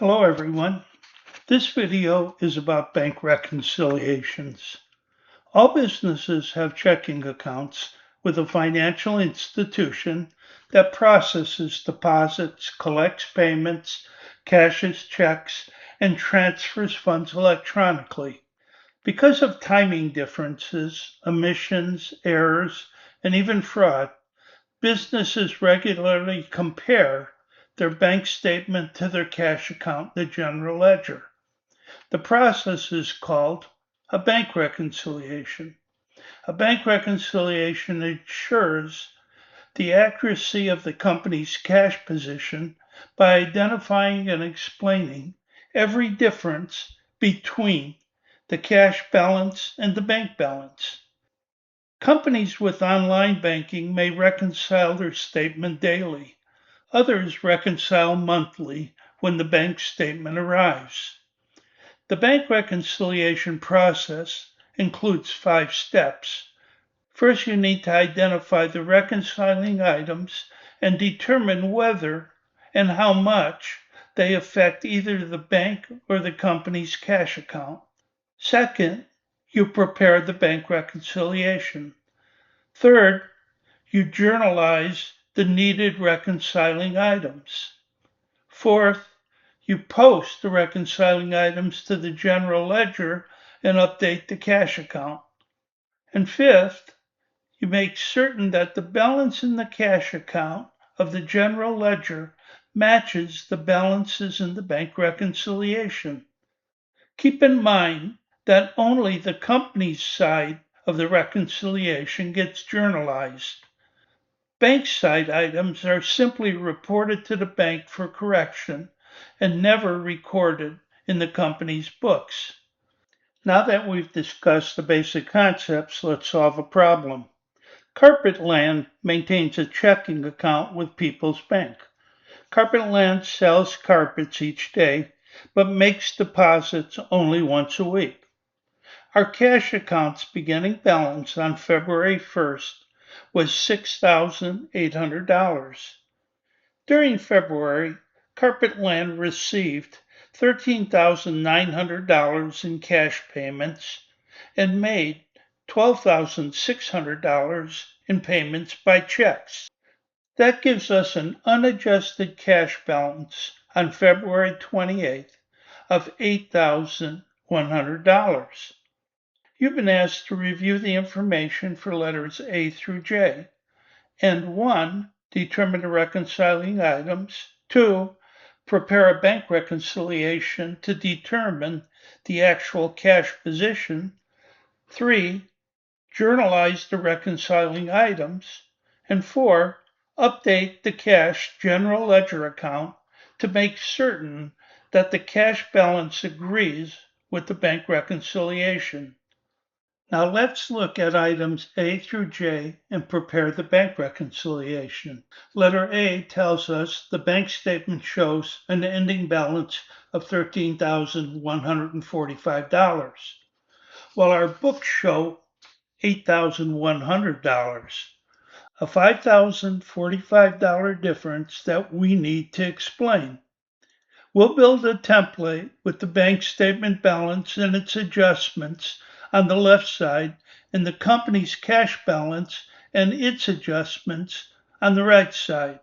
Hello everyone. This video is about bank reconciliations. All businesses have checking accounts with a financial institution that processes deposits, collects payments, cashes checks, and transfers funds electronically. Because of timing differences, omissions, errors, and even fraud, businesses regularly compare their bank statement to their cash account in the general ledger. The process is called a bank reconciliation. A bank reconciliation ensures the accuracy of the company's cash position by identifying and explaining every difference between the cash balance and the bank balance. Companies with online banking may reconcile their statement daily. Others reconcile monthly when the bank statement arrives. The bank reconciliation process includes 5 steps. First, you need to identify the reconciling items and determine whether and how much they affect either the bank or the company's cash account. Second, you prepare the bank reconciliation. Third, you journalize the needed reconciling items. Fourth, you post the reconciling items to the general ledger and update the cash account. And fifth, you make certain that the balance in the cash account of the general ledger matches the balances in the bank reconciliation. Keep in mind that only the company's side of the reconciliation gets journalized. Bank side items are simply reported to the bank for correction and never recorded in the company's books. Now that we've discussed the basic concepts, let's solve a problem. Carpetland maintains a checking account with People's Bank. Carpetland sells carpets each day, but makes deposits only once a week. Our cash account's beginning balance on February 1st was $6,800. During February, Carpetland received $13,900 in cash payments and made $12,600 in payments by checks. That gives us an unadjusted cash balance on February 28th of $8,100. You've been asked to review the information for letters A through J, and 1. Determine the reconciling items. 2. Prepare a bank reconciliation to determine the actual cash position. 3. Journalize the reconciling items. And 4. Update the cash general ledger account to make certain that the cash balance agrees with the bank reconciliation. Now let's look at items A through J and prepare the bank reconciliation. Letter A tells us the bank statement shows an ending balance of $13,145, while our books show $8,100, a $5,045 difference that we need to explain. We'll build a template with the bank statement balance and its adjustments on the left side and the company's cash balance and its adjustments on the right side.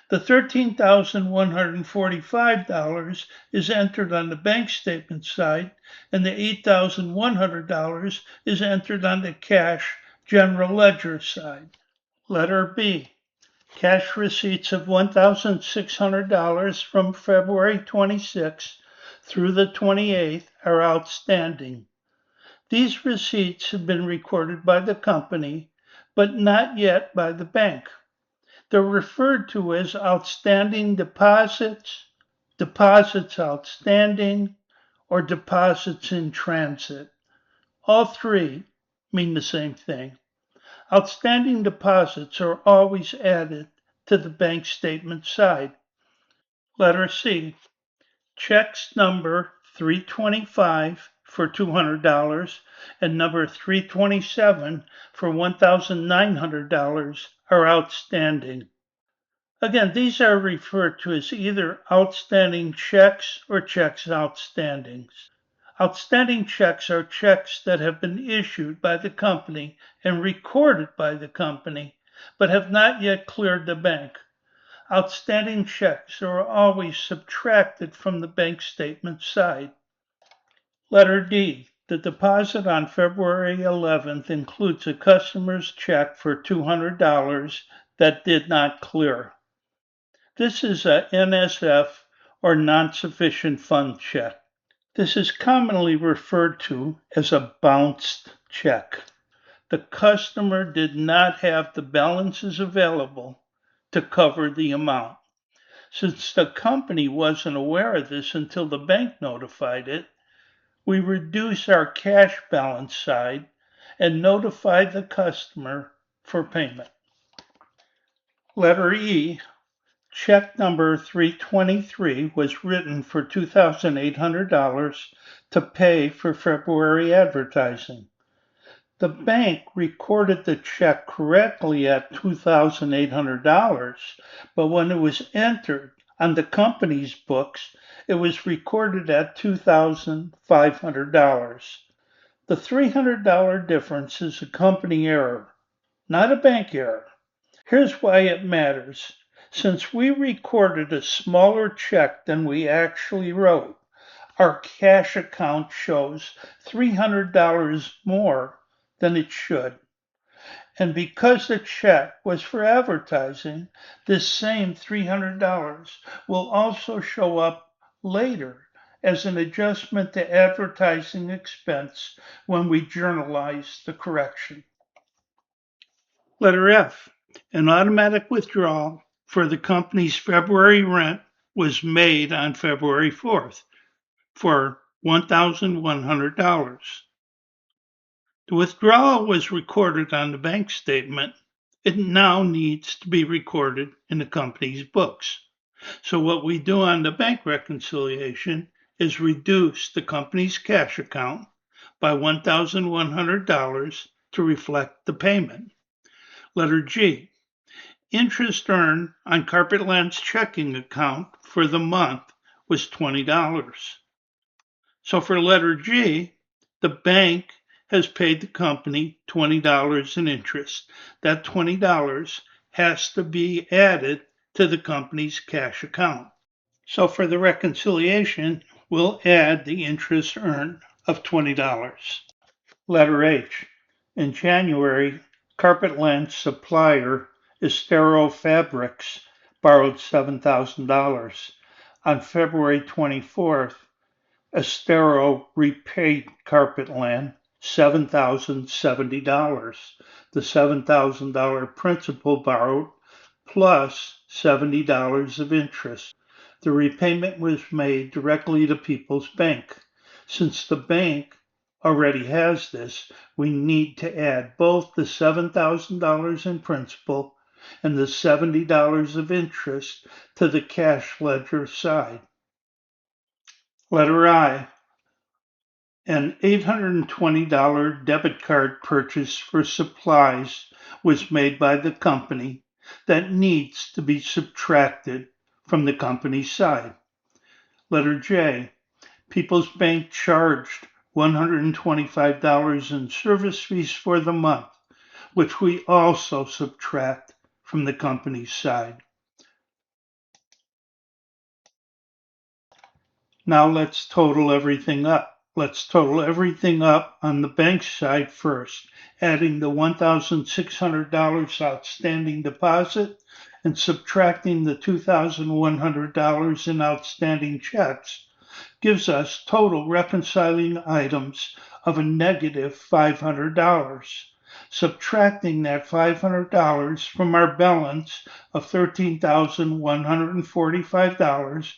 The $13,145 is entered on the bank statement side and the $8,100 is entered on the cash general ledger side. Letter B. Cash receipts of $1,600 from February 26th through the 28th are outstanding. These receipts have been recorded by the company, but not yet by the bank. They're referred to as outstanding deposits, deposits outstanding, or deposits in transit. All three mean the same thing. Outstanding deposits are always added to the bank statement side. Letter C. Checks number 325 for $200 and number 327 for $1,900 are outstanding. Again, these are referred to as either outstanding checks or checks outstandings. Outstanding checks are checks that have been issued by the company and recorded by the company, but have not yet cleared the bank. Outstanding checks are always subtracted from the bank statement side. Letter D. The deposit on February 11th includes a customer's check for $200 that did not clear. This is a NSF or non-sufficient fund check. This is commonly referred to as a bounced check. The customer did not have the balances available to cover the amount. Since the company wasn't aware of this until the bank notified it, we reduce our cash balance side and notify the customer for payment. Letter E. Check number 323 was written for $2,800 to pay for February advertising. The bank recorded the check correctly at $2,800, but when it was entered on the company's books, it was recorded at $2,500. The $300 difference is a company error, not a bank error. Here's why it matters. Since we recorded a smaller check than we actually wrote, our cash account shows $300 more than it should. And because the check was for advertising, this same $300 will also show up later as an adjustment to advertising expense when we journalize the correction. Letter F. An automatic withdrawal for the company's February rent was made on February 4th for $1,100. The withdrawal was recorded on the bank statement. It now needs to be recorded in the company's books. So what we do on the bank reconciliation is reduce the company's cash account by $1,100 to reflect the payment. Letter G. Interest earned on Carpetland's checking account for the month was $20. So for letter G, the bank has paid the company $20 in interest. That $20 has to be added to the company's cash account. So for the reconciliation, we'll add the interest earned of $20. Letter H. In January, Carpetland supplier Estero Fabrics borrowed $7,000. On February 24th, Estero repaid Carpetland $7,070. The $7,000 principal borrowed plus $70 of interest. The repayment was made directly to People's Bank. Since the bank already has this, we need to add both the $7,000 in principal and the $70 of interest to the cash ledger side. Letter I. An $820 debit card purchase for supplies was made by the company that needs to be subtracted from the company's side. Letter J. People's Bank charged $125 in service fees for the month, which we also subtract from the company's side. Now let's total everything up. Let's total everything up on the bank side first, adding the $1,600 outstanding deposit and subtracting the $2,100 in outstanding checks gives us total reconciling items of a negative $500. Subtracting that $500 from our balance of $13,145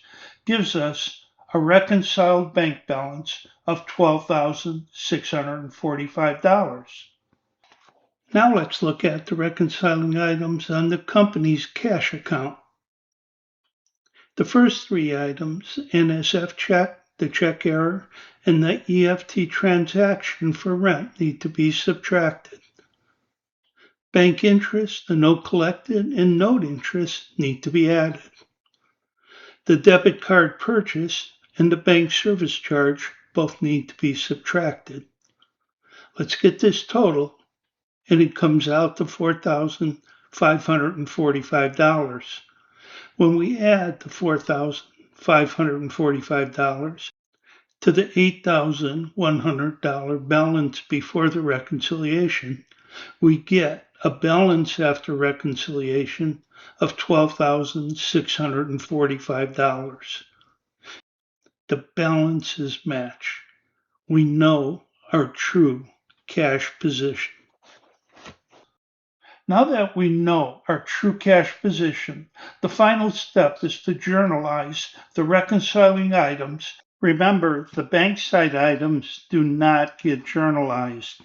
gives us a reconciled bank balance of $12,645. Now let's look at the reconciling items on the company's cash account. The first three items, NSF check, the check error, and the EFT transaction for rent, need to be subtracted. Bank interest, the note collected, and note interest need to be added. The debit card purchase and the bank service charge both need to be subtracted. Let's get this total, and it comes out to $4,545. When we add the $4,545 to the $8,100 balance before the reconciliation, we get a balance after reconciliation of $12,645. The balances match. We know our true cash position. Now that we know our true cash position, the final step is to journalize the reconciling items. Remember, the bank side items do not get journalized.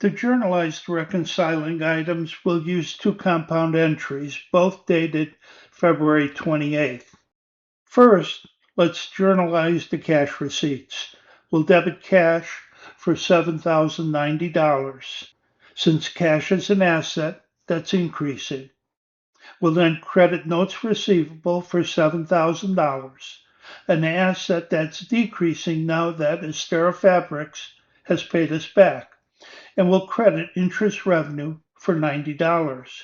To journalize the reconciling items, we'll use two compound entries, both dated February 28th. First, let's journalize the cash receipts. We'll debit cash for $7,090. Since cash is an asset, that's increasing. We'll then credit notes receivable for $7,000, an asset that's decreasing now that Astera Fabrics has paid us back. And we'll credit interest revenue for $90.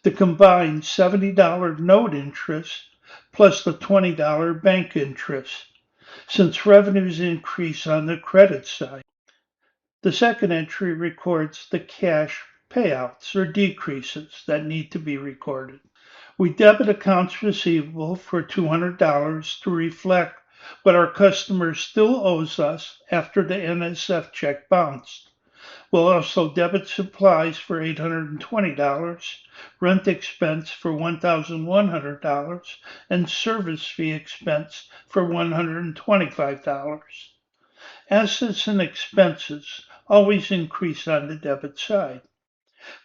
The combined $70 note interest plus the $20 bank interest. Since revenues increase on the credit side, the second entry records the cash payouts or decreases that need to be recorded. We debit accounts receivable for $200 to reflect what our customer still owes us after the NSF check bounced. We'll also debit supplies for $820, rent expense for $1,100, and service fee expense for $125. Assets and expenses always increase on the debit side.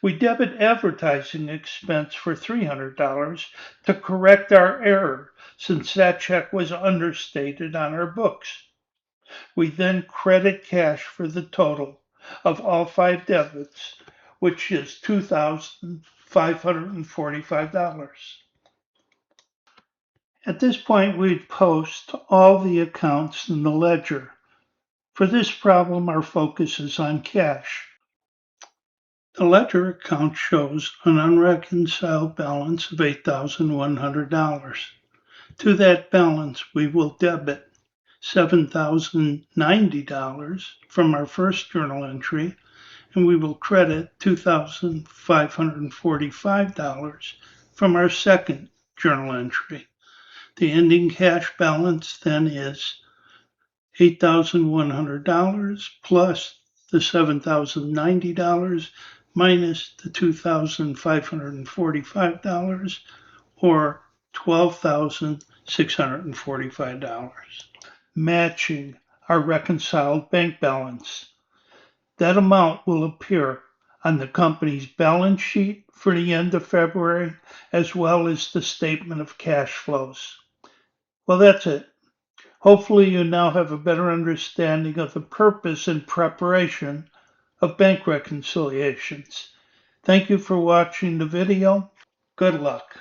We debit advertising expense for $300 to correct our error since that check was understated on our books. We then credit cash for the total of all five debits, which is $2,545. At this point, we'd post all the accounts in the ledger. For this problem, our focus is on cash. The ledger account shows an unreconciled balance of $8,100. To that balance, we will debit $7,090 from our first journal entry, and we will credit $2,545 from our second journal entry. The ending cash balance then is $8,100 plus the $7,090 minus the $2,545 or $12,645. Matching our reconciled bank balance. That amount will appear on the company's balance sheet for the end of February, as well as the statement of cash flows. Well, that's it. Hopefully you now have a better understanding of the purpose and preparation of bank reconciliations. Thank you for watching the video. Good luck.